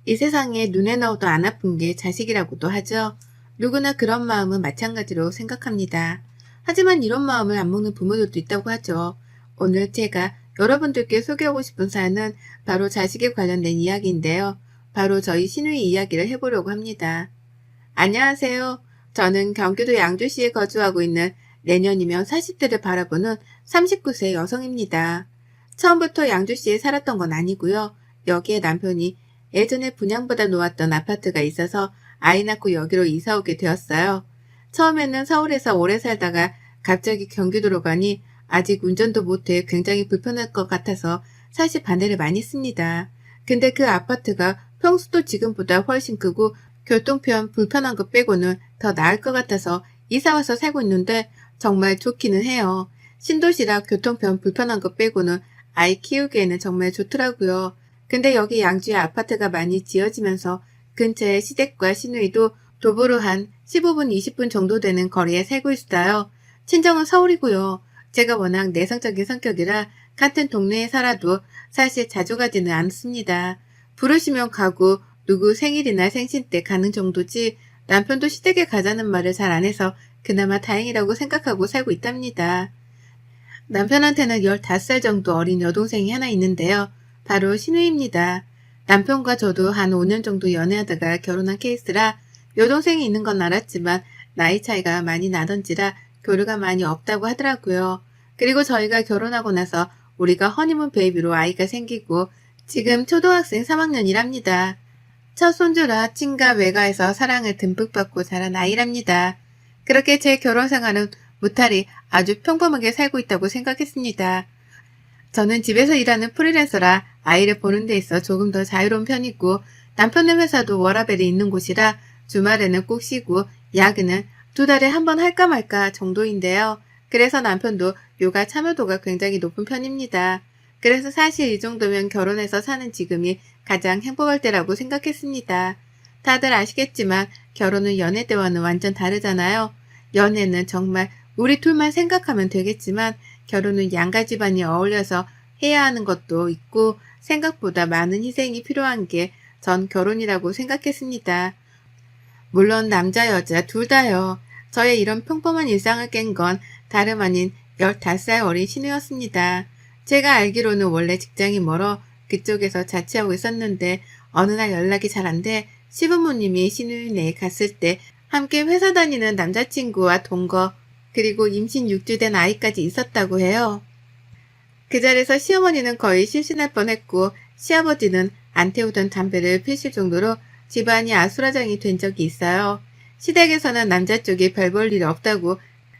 이 세상에 눈에 넣어도 안 아픈 게 자식이라고도 하죠. 누구나 그런 마음은 마찬가지로 생각합니다. 하지만 이런 마음을 안 먹는 부모들도 있다고 하죠. 오늘 제가 여러분들께 소개하고 싶은 사연은 바로 자식에 관련된 이야기인데요. 바로 저희 시누이 이야기를 해보려고 합니다. 안녕하세요. 저는 경기도 양주시에 거주하고 있는 내년이면 40대를 바라보는 39세 여성입니다. 처음부터 양주시에 살았던 건 아니고요. 여기에 남편이 예전에 분양받아 놓았던 아파트가 있어서 아이 낳고 여기로 이사 오게 되었어요. 처음에는 서울에서 오래 살다가 갑자기 경기도로 가니 아직 운전도 못해 굉장히 불편할 것 같아서 사실 반대를 많이 했습니다. 근데 그 아파트가 평수도 지금보다 훨씬 크고 교통편 불편한 것 빼고는 더 나을 것 같아서 이사와서 살고 있는데 정말 좋기는 해요. 신도시라 교통편 불편한 것 빼고는 아이 키우기에는 정말 좋더라고요. 근데 여기 양주에 아파트가 많이 지어지면서 근처에 시댁과 시누이도 도보로 한 15분, 20분 정도 되는 거리에 살고 있어요. 친정은 서울이고요. 제가 워낙 내성적인 성격이라 같은 동네에 살아도 사실 자주 가지는 않습니다. 부르시면 가고 누구 생일이나 생신 때 가는 정도지 남편도 시댁에 가자는 말을 잘 안 해서 그나마 다행이라고 생각하고 살고 있답니다. 남편한테는 15살 정도 어린 여동생이 하나 있는데요. 바로 신우입니다. 남편과 저도 한 5년 정도 연애하다가 결혼한 케이스라 여동생이 있는 건 알았지만 나이 차이가 많이 나던지라 교류가 많이 없다고 하더라고요. 그리고 저희가 결혼하고 나서 우리가 허니문 베이비로 아이가 생기고 지금 초등학생 3학년이랍니다. 첫 손주라 친가 외가에서 사랑을 듬뿍 받고 자란 아이랍니다. 그렇게 제 결혼 생활은 무탈이 아주 평범하게 살고 있다고 생각했습니다. 저는 집에서 일하는 프리랜서라 아이를 보는 데 있어 조금 더 자유로운 편이고 남편의 회사도 워라밸이 있는 곳이라 주말에는 꼭 쉬고 야근은 2달에 한 번 할까 말까 정도인데요. 그래서 남편도 육아 참여도가 굉장히 높은 편입니다. 그래서 사실 이 정도면 결혼해서 사는 지금이 가장 행복할 때라고 생각했습니다. 다들 아시겠지만 결혼은 연애 때와는 완전 다르잖아요. 연애는 정말 우리 둘만 생각하면 되겠지만 결혼은 양가 집안이 어울려서 해야 하는 것도 있고 생각보다 많은 희생이 필요한 게 전 결혼이라고 생각했습니다. 물론 남자 여자 둘 다요. 저의 이런 평범한 일상을 깬 건 다름 아닌 15살 어린 신우였습니다. 제가 알기로는 원래 직장이 멀어 그쪽에서 자취하고 있었는데 어느 날 연락이 잘 안 돼 시부모님이 신우이네에 갔을 때 함께 회사 다니는 남자친구와 동거 그리고 임신 6주 된 아이까지 있었다고 해요. 그 자리에서 시어머니는 거의 실신할 뻔했고 시아버지는 안 태우던 담배를 피실 정도로 집안이 아수라장이 된 적이 있어요. 시댁에서는 남자 쪽이 별 볼 일 없다고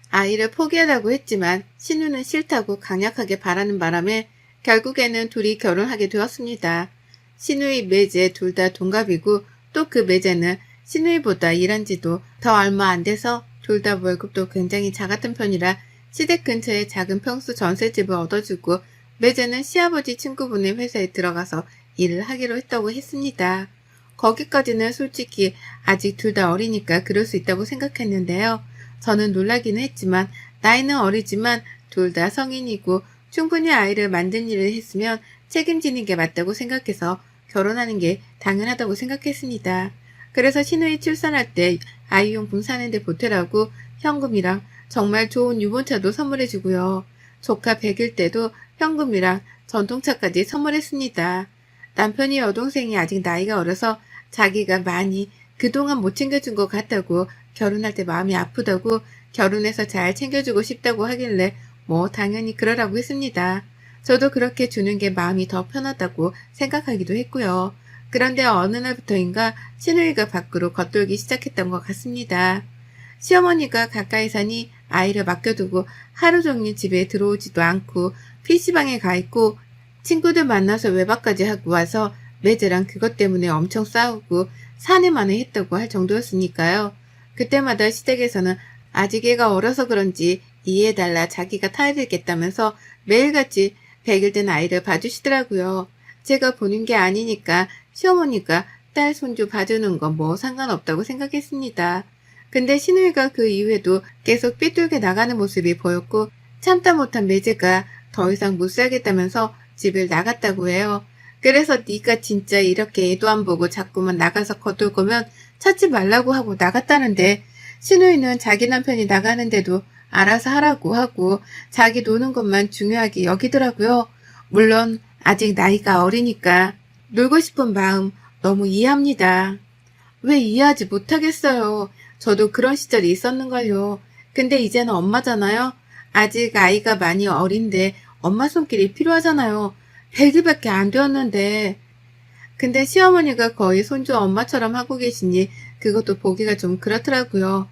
아이를 포기하라고 했지만 신우는 싫다고 강력하게 바라는 바람에 결국에는 둘이 결혼하게 되었습니다. 신우이 매제 둘 다 동갑이고 또 그 매제는 신우이보다 일한 지도 더 얼마 안 돼서 둘 다 월급도 굉장히 작았던 편이라 시댁 근처에 작은 평수 전셋집을 얻어주고 매제는 시아버지 친구분의 회사에 들어가서 일을 하기로 했다고 했습니다. 거기까지는 솔직히 아직 둘 다 어리니까 그럴 수 있다고 생각했는데요. 저는 놀라기는 했지만 나이는 어리지만 둘 다 성인이고 충분히 아이를 만든 일을 했으면 책임지는 게 맞다고 생각해서 결혼하는 게 당연하다고 생각했습니다. 그래서 신우이 출산할 때 아이용품 사는데 보태라고 현금이랑 정말 좋은 유모차도 선물해주고요. 조카 100일 때도 현금이랑 전동차까지 선물했습니다. 남편이 여동생이 아직 나이가 어려서 자기가 많이 그동안 못 챙겨준 것 같다고 결혼할 때 마음이 아프다고 결혼해서 잘 챙겨주고 싶다고 하길래 뭐 당연히 그러라고 했습니다. 저도 그렇게 주는 게 마음이 더 편하다고 생각하기도 했고요. 그런데 어느 날부터인가 신우이가 밖으로 겉돌기 시작했던 것 같습니다. 시어머니가 가까이 사니 아이를 맡겨두고 하루 종일 집에 들어오지도 않고 PC방에 가 있고 친구들 만나서 외박까지 하고 와서 매제랑 그것 때문에 엄청 싸우고 사내만에 했다고 할 정도였으니까요. 그때마다 시댁에서는 아직 애가 어려서 그런지 이해해달라 자기가 타이르겠다면서 매일같이 100일 된 아이를 봐주시더라고요. 제가 보는 게 아니니까 시어머니가 딸 손주 봐주는 건 뭐 상관없다고 생각했습니다. 근데 신우이가 그 이후에도 계속 삐뚤게 나가는 모습이 보였고 참다 못한 매제가 더 이상 못 살겠다면서 집을 나갔다고 해요. 그래서 네가 진짜 이렇게 애도 안 보고 자꾸만 나가서 거들 거면 찾지 말라고 하고 나갔다는데 신우이는 자기 남편이 나가는데도 알아서 하라고 하고 자기 노는 것만 중요하게 여기더라고요. 물론 아직 나이가 어리니까 놀고 싶은 마음 너무 이해합니다. 왜 이해하지 못하겠어요. 저도 그런 시절이 있었는걸요. 근데 이제는 엄마잖아요. 아직 아이가 많이 어린데 엄마 손길이 필요하잖아요. 100일밖에 안 되었는데. 근데 시어머니가 거의 손주 엄마처럼 하고 계시니 그것도 보기가 좀 그렇더라고요.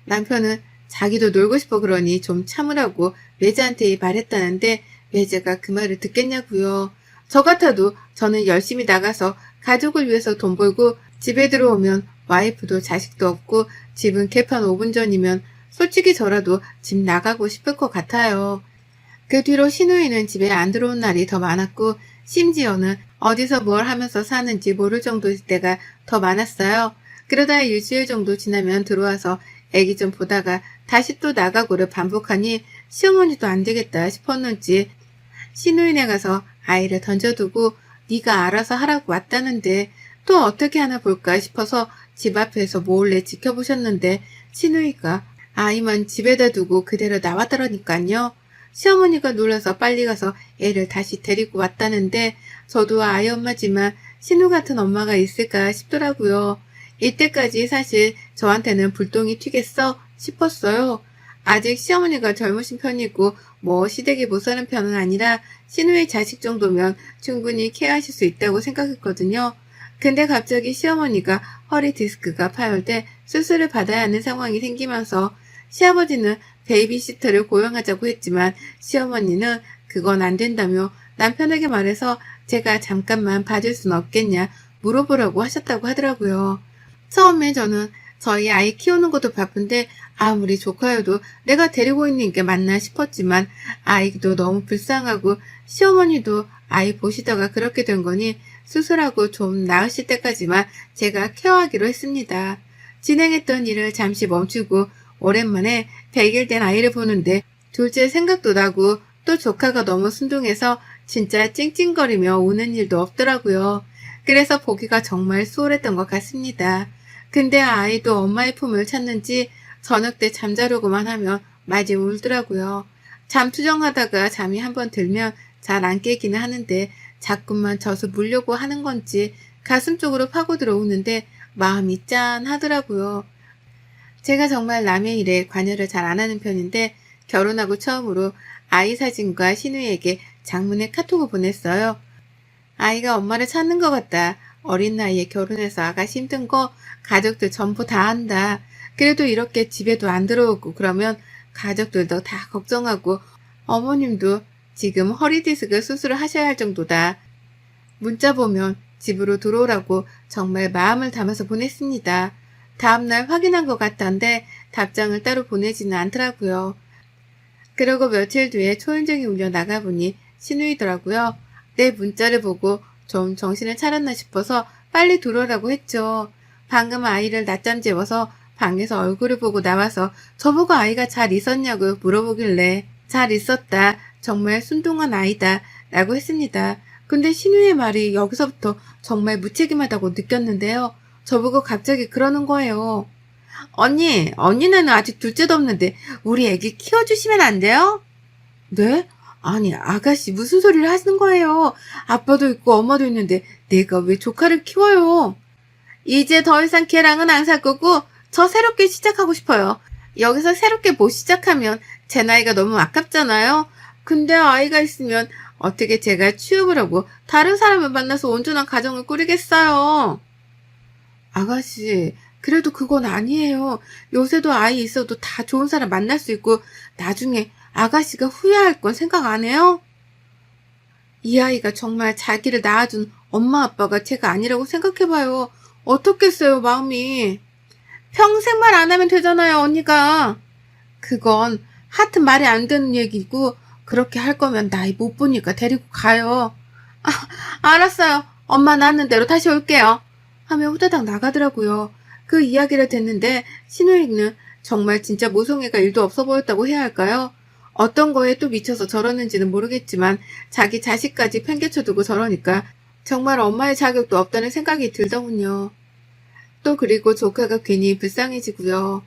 남편은 자기도 놀고 싶어 그러니 좀 참으라고 매제한테 말했다는데 매제가 그 말을 듣겠냐고요. 저 같아도 저는 열심히 나가서 가족을 위해서 돈 벌고 집에 들어오면 와이프도 자식도 없고 집은 개판 5분 전이면 솔직히 저라도 집 나가고 싶을 것 같아요. 그 뒤로 신우이는 집에 안 들어온 날이 더 많았고 심지어는 어디서 뭘 하면서 사는지 모를 정도일 때가 더 많았어요. 그러다 일주일 정도 지나면 들어와서 애기 좀 보다가 다시 또 나가고를 반복하니 시어머니도 안 되겠다 싶었는지 신우이네 가서 아이를 던져두고 네가 알아서 하라고 왔다는데 또 어떻게 하나 볼까 싶어서 집 앞에서 몰래 지켜보셨는데 신우이가 아이만 집에다 두고 그대로 나왔더라니까요. 시어머니가 놀라서 빨리 가서 애를 다시 데리고 왔다는데 저도 아이 엄마지만 신우 같은 엄마가 있을까 싶더라고요. 이때까지 사실 저한테는 불똥이 튀겠어 싶었어요. 아직 시어머니가 젊으신 편이고 뭐 시댁에 못 사는 편은 아니라 신우의 자식 정도면 충분히 케어하실 수 있다고 생각했거든요. 근데 갑자기 시어머니가 허리 디스크가 파열돼 수술을 받아야 하는 상황이 생기면서 시아버지는 베이비시터를 고용하자고 했지만 시어머니는 그건 안 된다며 남편에게 말해서 제가 잠깐만 봐줄 수는 없겠냐 물어보라고 하셨다고 하더라고요. 처음에 저는 저희 아이 키우는 것도 바쁜데 아무리 조카여도 내가 데리고 있는 게 맞나 싶었지만 아이도 너무 불쌍하고 시어머니도 아이 보시다가 그렇게 된 거니 수술하고 좀 나으실 때까지만 제가 케어하기로 했습니다. 진행했던 일을 잠시 멈추고 오랜만에 100일 된 아이를 보는데 둘째 생각도 나고 또 조카가 너무 순둥해서 진짜 찡찡거리며 우는 일도 없더라고요. 그래서 보기가 정말 수월했던 것 같습니다. 근데 아이도 엄마의 품을 찾는지 저녁 때 잠자려고만 하면 마지 울더라고요. 잠투정하다가 잠이 한번 들면 잘 안 깨기는 하는데 자꾸만 져서 물려고 하는 건지 가슴 쪽으로 파고 들어오는데 마음이 짠하더라고요. 제가 정말 남의 일에 관여를 잘 안 하는 편인데 결혼하고 처음으로 아이 사진과 신우에게 장문의 카톡을 보냈어요. 아이가 엄마를 찾는 것 같다. 어린 나이에 결혼해서 아가씨 힘든 거 가족들 전부 다 한다. 그래도 이렇게 집에도 안 들어오고 그러면 가족들도 다 걱정하고 어머님도 지금 허리 디스크 수술을 하셔야 할 정도다. 문자 보면 집으로 들어오라고 정말 마음을 담아서 보냈습니다. 다음날 확인한 것 같던데 답장을 따로 보내지는 않더라고요. 그러고 며칠 뒤에 초인종이 울려 나가보니 신우이더라고요. 내 문자를 보고 좀 정신을 차렸나 싶어서 빨리 들어오라고 했죠. 방금 아이를 낮잠 재워서 방에서 얼굴을 보고 나와서 저보고 아이가 잘 있었냐고 물어보길래 잘 있었다. 정말 순둥한 아이다. 라고 했습니다. 근데 신우의 말이 여기서부터 정말 무책임하다고 느꼈는데요. 저보고 갑자기 그러는 거예요. 언니는 아직 둘째도 없는데 우리 애기 키워주시면 안 돼요? 네? 아니 아가씨 무슨 소리를 하시는 거예요. 아빠도 있고 엄마도 있는데 내가 왜 조카를 키워요. 이제 더 이상 걔랑은 안 살 거고 저 새롭게 시작하고 싶어요. 여기서 새롭게 뭐 시작하면 제 나이가 너무 아깝잖아요. 근데 아이가 있으면 어떻게 제가 취업을 하고 다른 사람을 만나서 온전한 가정을 꾸리겠어요. 아가씨, 그래도 그건 아니에요. 요새도 아이 있어도 다 좋은 사람 만날 수 있고 나중에 아가씨가 후회할 건 생각 안 해요? 이 아이가 정말 자기를 낳아준 엄마 아빠가 제가 아니라고 생각해봐요. 어떻겠어요, 마음이. 평생 말 안 하면 되잖아요, 언니가. 그건 하여튼 말이 안 되는 얘기고 그렇게 할 거면 나이 못 보니까 데리고 가요. 아, 알았어요. 엄마 낳는 대로 다시 올게요. 하며 후다닥 나가더라고요. 그 이야기를 듣는데 신우이는 정말 진짜 모성애가 일도 없어 보였다고 해야 할까요? 어떤 거에 또 미쳐서 저러는지는 모르겠지만 자기 자식까지 팽개쳐두고 저러니까 정말 엄마의 자격도 없다는 생각이 들더군요. 또 그리고 조카가 괜히 불쌍해지고요.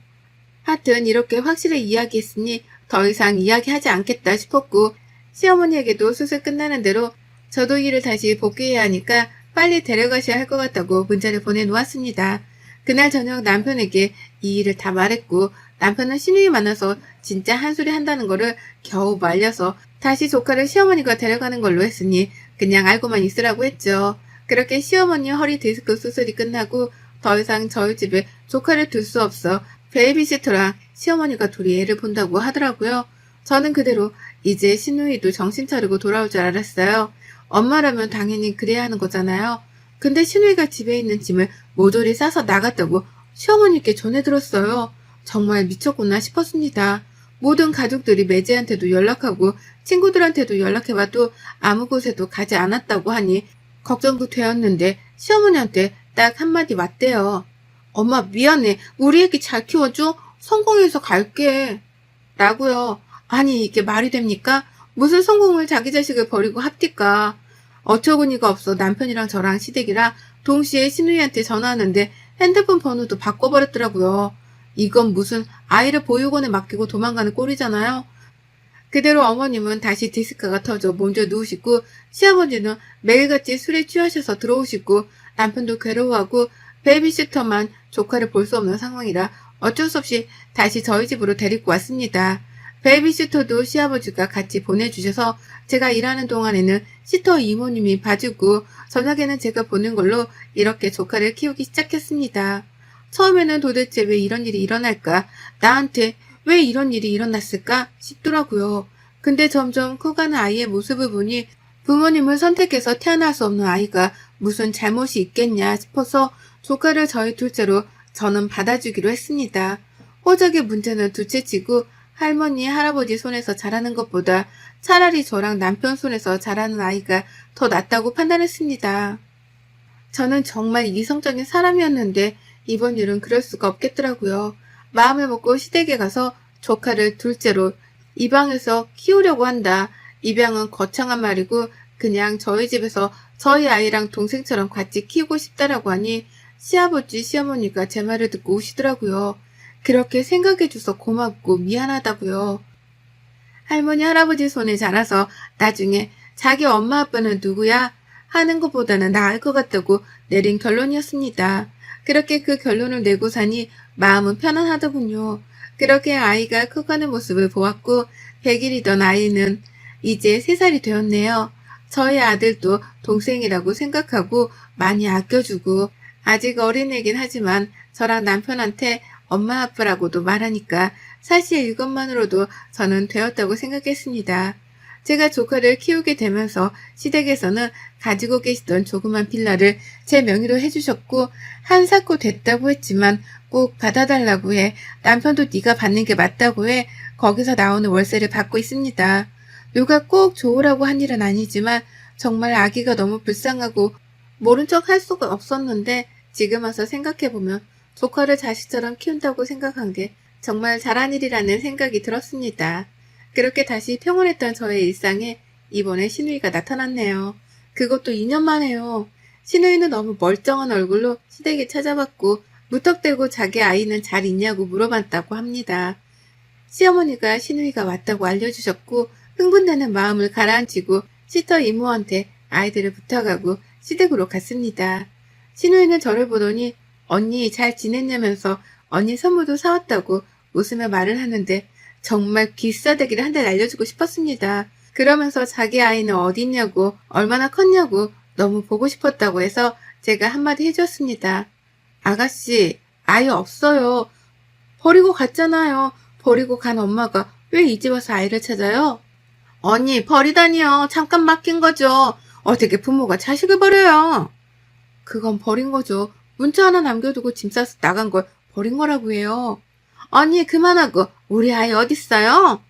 하여튼 이렇게 확실히 이야기했으니 더 이상 이야기하지 않겠다 싶었고 시어머니에게도 수술 끝나는 대로 저도 일을 다시 복귀해야 하니까 빨리 데려가셔야 할 것 같다고 문자를 보내놓았습니다. 그날 저녁 남편에게 이 일을 다 말했고 남편은 신우이 만나서 진짜 한 소리 한다는 거를 겨우 말려서 다시 조카를 시어머니가 데려가는 걸로 했으니 그냥 알고만 있으라고 했죠. 그렇게 시어머니 허리 디스크 수술이 끝나고 더 이상 저희 집에 조카를 둘 수 없어 베이비시터랑 시어머니가 둘이 애를 본다고 하더라고요. 저는 그대로 이제 신우이도 정신 차리고 돌아올 줄 알았어요. 엄마라면 당연히 그래야 하는 거잖아요. 근데 신우이가 집에 있는 짐을 모조리 싸서 나갔다고 시어머니께 전해 들었어요. 정말 미쳤구나 싶었습니다. 모든 가족들이 매제한테도 연락하고 친구들한테도 연락해봐도 아무 곳에도 가지 않았다고 하니 걱정도 되었는데 시어머니한테 딱 한마디 왔대요. 엄마 미안해. 우리 애기 잘 키워줘. 성공해서 갈게. 라고요. 아니 이게 말이 됩니까? 무슨 성공을 자기 자식을 버리고 합디까. 어처구니가 없어 남편이랑 저랑 시댁이랑 동시에 신우이한테 전화하는데 핸드폰 번호도 바꿔버렸더라고요. 이건 무슨 아이를 보육원에 맡기고 도망가는 꼴이잖아요. 그대로 어머님은 다시 디스크가 터져 먼저 누우시고 시아버지는 매일같이 술에 취하셔서 들어오시고 남편도 괴로워하고 베이비시터만 조카를 볼 수 없는 상황이라 어쩔 수 없이 다시 저희 집으로 데리고 왔습니다. 베이비시터도 시아버지가 같이 보내주셔서 제가 일하는 동안에는 시터 이모님이 봐주고 저녁에는 제가 보는 걸로 이렇게 조카를 키우기 시작했습니다. 처음에는 도대체 왜 이런 일이 일어날까? 나한테 왜 이런 일이 일어났을까? 싶더라고요. 근데 점점 커가는 아이의 모습을 보니 부모님을 선택해서 태어날 수 없는 아이가 무슨 잘못이 있겠냐 싶어서 조카를 저희 둘째로 저는 받아주기로 했습니다. 호적의 문제는 둘째치고 할머니, 할아버지 손에서 자라는 것보다 차라리 저랑 남편 손에서 자라는 아이가 더 낫다고 판단했습니다. 저는 정말 이성적인 사람이었는데 이번 일은 그럴 수가 없겠더라고요. 마음을 먹고 시댁에 가서 조카를 둘째로 입양해서 키우려고 한다. 입양은 거창한 말이고 그냥 저희 집에서 저희 아이랑 동생처럼 같이 키우고 싶다라고 하니 시아버지, 시어머니가 제 말을 듣고 우시더라고요. 그렇게 생각해줘서 고맙고 미안하다고요. 할머니, 할아버지 손에 자라서 나중에 자기 엄마 아빠는 누구야? 하는 것보다는 나을 것 같다고 내린 결론이었습니다. 그렇게 그 결론을 내고 사니 마음은 편안하더군요. 그렇게 아이가 커가는 모습을 보았고 100일이던 아이는 이제 3살이 되었네요. 저희 아들도 동생이라고 생각하고 많이 아껴주고 아직 어린애긴 하지만 저랑 남편한테 엄마 아빠라고도 말하니까 사실 이것만으로도 저는 되었다고 생각했습니다. 제가 조카를 키우게 되면서 시댁에서는 가지고 계시던 조그만 빌라를 제 명의로 해주셨고 한사코 됐다고 했지만 꼭 받아달라고 해 남편도 네가 받는 게 맞다고 해 거기서 나오는 월세를 받고 있습니다. 누가 꼭 좋으라고 한 일은 아니지만 정말 아기가 너무 불쌍하고 모른 척 할 수가 없었는데 지금 와서 생각해보면 조카를 자식처럼 키운다고 생각한 게 정말 잘한 일이라는 생각이 들었습니다. 그렇게 다시 평온했던 저의 일상에 이번에 신우이가 나타났네요. 그것도 2년 만에요. 신우이는 너무 멀쩡한 얼굴로 시댁에 찾아왔고 무턱대고 자기 아이는 잘 있냐고 물어봤다고 합니다. 시어머니가 신우이가 왔다고 알려주셨고 흥분되는 마음을 가라앉히고 시터 이모한테 아이들을 부탁하고 시댁으로 갔습니다. 신우이는 저를 보더니 언니 잘 지냈냐면서 언니 선물도 사왔다고 웃으며 말을 하는데 정말 귀싸대기를 한 대 날려주고 싶었습니다. 그러면서 자기 아이는 어디 있냐고 얼마나 컸냐고 너무 보고 싶었다고 해서 제가 한마디 해줬습니다. 아가씨 아이 없어요. 버리고 갔잖아요. 버리고 간 엄마가 왜 이제 와서 아이를 찾아요? 언니 버리다니요. 잠깐 맡긴 거죠. 어떻게 부모가 자식을 버려요? 그건 버린 거죠. 문자 하나 남겨두고 짐 싸서 나간 걸 버린 거라고 해요. 언니 그만하고 우리 아이 어딨어요?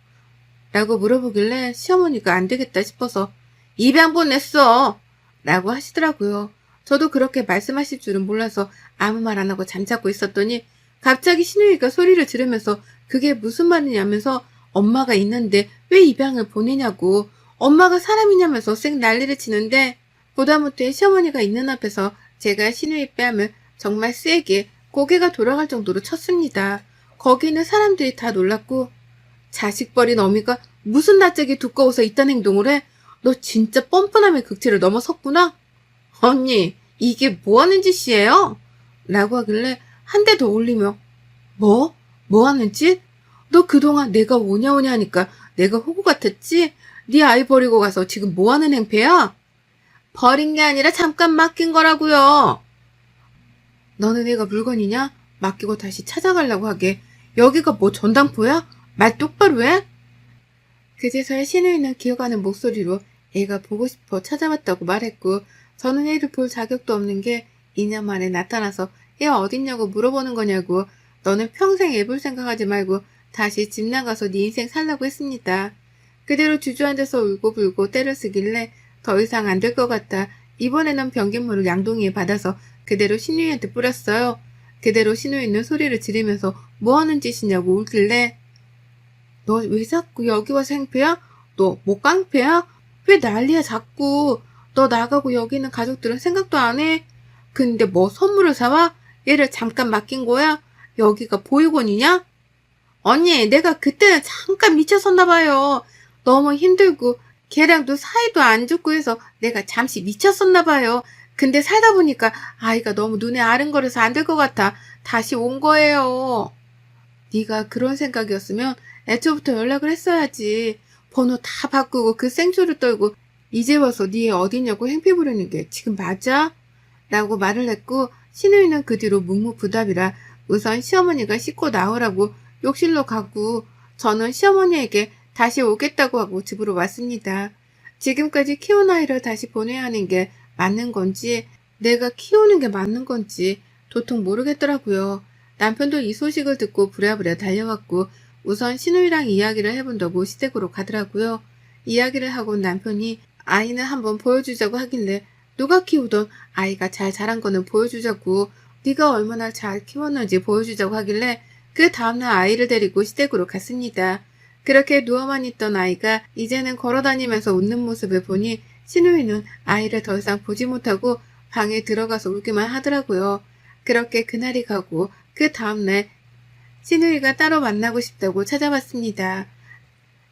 라고 물어보길래 시어머니가 안 되겠다 싶어서 입양 보냈어 라고 하시더라고요. 저도 그렇게 말씀하실 줄은 몰라서 아무 말 안 하고 잠자고 있었더니 갑자기 신우이가 소리를 지르면서 그게 무슨 말이냐면서 엄마가 있는데 왜 입양을 보내냐고 엄마가 사람이냐면서 쌩 난리를 치는데 보다못해 시어머니가 있는 앞에서 제가 신우의 뺨을 정말 세게 고개가 돌아갈 정도로 쳤습니다. 거기는 사람들이 다 놀랐고 자식 버린 어미가 무슨 낯짝이 두꺼워서 이딴 행동을 해? 너 진짜 뻔뻔함의 극치를 넘어섰구나? 언니, 이게 뭐 하는 짓이에요? 라고 하길래 한 대 더 올리며 뭐? 뭐 하는 짓? 너 그동안 내가 오냐 오냐 하니까 내가 호구 같았지? 네 아이 버리고 가서 지금 뭐 하는 행패야? 버린 게 아니라 잠깐 맡긴 거라고요. 너는 애가 물건이냐? 맡기고 다시 찾아가려고 하게. 여기가 뭐 전당포야? 말 똑바로 해? 그제서야 신우이는 기어가는 목소리로 애가 보고 싶어 찾아왔다고 말했고 저는 애를 볼 자격도 없는 게 2년 만에 나타나서 애 어딨냐고 물어보는 거냐고 너는 평생 애 볼 생각하지 말고 다시 집 나가서 네 인생 살라고 했습니다. 그대로 주저앉아서 울고불고 때를 쓰길래 더 이상 안 될 것 같아 이번에는 변기물을 양동이에 받아서 그대로 신우이한테 뿌렸어요. 그대로 신우이는 소리를 지르면서 뭐 하는 짓이냐고 울길래 너 왜 자꾸 여기 와서 행패야? 너 뭐 깡패야? 왜 난리야 자꾸. 너 나가고 여기 있는 가족들은 생각도 안 해? 근데 뭐 선물을 사와? 얘를 잠깐 맡긴 거야? 여기가 보육원이냐? 언니, 내가 그때는 잠깐 미쳤었나 봐요. 너무 힘들고 걔랑도 사이도 안 좋고 해서 내가 잠시 미쳤었나 봐요. 근데 살다 보니까 아이가 너무 눈에 아른거려서 안 될 것 같아. 다시 온 거예요. 네가 그런 생각이었으면 애초부터 연락을 했어야지. 번호 다 바꾸고 그 생초를 떨고 이제 와서 네 애 어디냐고 행패 부리는 게 지금 맞아? 라고 말을 했고 신우이는 그 뒤로 묵묵부답이라 우선 시어머니가 씻고 나오라고 욕실로 가고 저는 시어머니에게 다시 오겠다고 하고 집으로 왔습니다. 지금까지 키운 아이를 다시 보내야 하는 게 맞는 건지 내가 키우는 게 맞는 건지 도통 모르겠더라고요. 남편도 이 소식을 듣고 부랴부랴 달려왔고 우선 신우이랑 이야기를 해본다고 시댁으로 가더라고요. 이야기를 하고 남편이 아이는 한번 보여주자고 하길래 누가 키우던 아이가 잘 자란 거는 보여주자고 네가 얼마나 잘 키웠는지 보여주자고 하길래 그 다음날 아이를 데리고 시댁으로 갔습니다. 그렇게 누워만 있던 아이가 이제는 걸어다니면서 웃는 모습을 보니 신우이는 아이를 더 이상 보지 못하고 방에 들어가서 울기만 하더라고요. 그렇게 그날이 가고 그 다음날 신우이가 따로 만나고 싶다고 찾아왔습니다.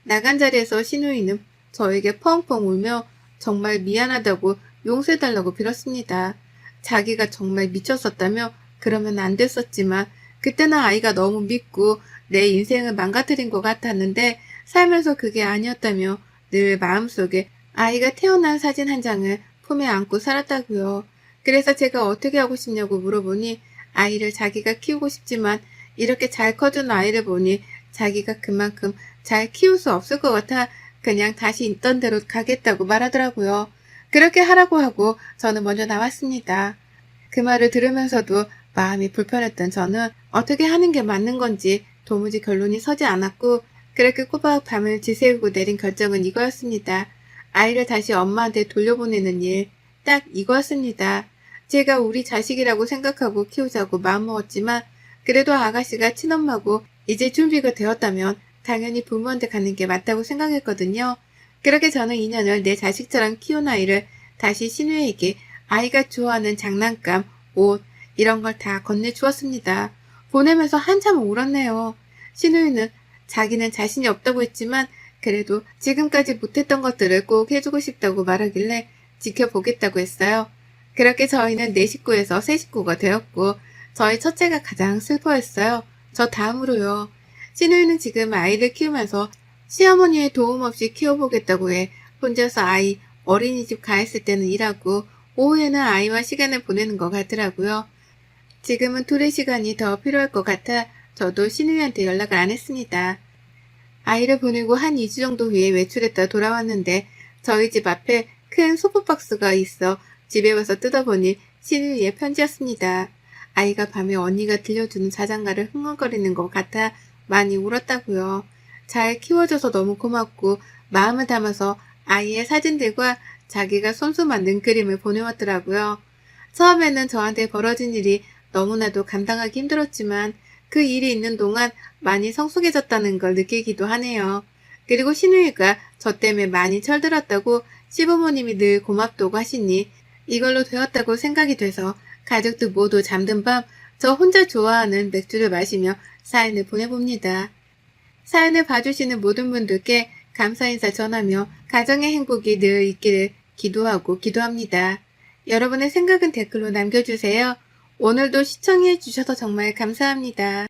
나간 자리에서 신우이는 저에게 펑펑 울며 정말 미안하다고 용서해달라고 빌었습니다. 자기가 정말 미쳤었다며 그러면 안 됐었지만 그때는 아이가 너무 믿고 내 인생을 망가뜨린 것 같았는데 살면서 그게 아니었다며 늘 마음속에 아이가 태어난 사진 한 장을 품에 안고 살았다고요. 그래서 제가 어떻게 하고 싶냐고 물어보니 아이를 자기가 키우고 싶지만 이렇게 잘 커준 아이를 보니 자기가 그만큼 잘 키울 수 없을 것 같아 그냥 다시 있던 대로 가겠다고 말하더라고요. 그렇게 하라고 하고 저는 먼저 나왔습니다. 그 말을 들으면서도 마음이 불편했던 저는 어떻게 하는 게 맞는 건지 도무지 결론이 서지 않았고 그렇게 꼬박 밤을 지새우고 내린 결정은 이거였습니다. 아이를 다시 엄마한테 돌려보내는 일, 딱 이거였습니다. 제가 우리 자식이라고 생각하고 키우자고 마음먹었지만 그래도 아가씨가 친엄마고 이제 준비가 되었다면 당연히 부모한테 가는 게 맞다고 생각했거든요. 그렇게 저는 2년을 내 자식처럼 키운 아이를 다시 신우에게 아이가 좋아하는 장난감, 옷 이런 걸 다 건네주었습니다. 보내면서 한참 울었네요. 신우이는 자기는 자신이 없다고 했지만 그래도 지금까지 못했던 것들을 꼭 해주고 싶다고 말하길래 지켜보겠다고 했어요. 그렇게 저희는 4식구에서 3식구가 되었고 저희 첫째가 가장 슬퍼했어요. 저 다음으로요. 신우이는 지금 아이를 키우면서 시어머니의 도움 없이 키워보겠다고 해 혼자서 아이 어린이집 가 있을 때는 일하고 오후에는 아이와 시간을 보내는 것 같더라고요. 지금은 둘의 시간이 더 필요할 것 같아 저도 신우이한테 연락을 안 했습니다. 아이를 보내고 한 2주 정도 후에 외출했다 돌아왔는데 저희 집 앞에 큰 소프박스가 있어 집에 와서 뜯어보니 신우이의 편지였습니다. 아이가 밤에 언니가 들려주는 자장가를 흥얼거리는 것 같아 많이 울었다고요. 잘 키워줘서 너무 고맙고 마음을 담아서 아이의 사진들과 자기가 손수 만든 그림을 보내왔더라고요. 처음에는 저한테 벌어진 일이 너무나도 감당하기 힘들었지만 그 일이 있는 동안 많이 성숙해졌다는 걸 느끼기도 하네요. 그리고 신우이가 저 때문에 많이 철들었다고 시부모님이 늘 고맙다고 하시니 이걸로 되었다고 생각이 돼서 가족들 모두 잠든 밤 저 혼자 좋아하는 맥주를 마시며 사연을 보내봅니다. 사연을 봐주시는 모든 분들께 감사 인사 전하며 가정의 행복이 늘 있기를 기도하고 기도합니다. 여러분의 생각은 댓글로 남겨주세요. 오늘도 시청해 주셔서 정말 감사합니다.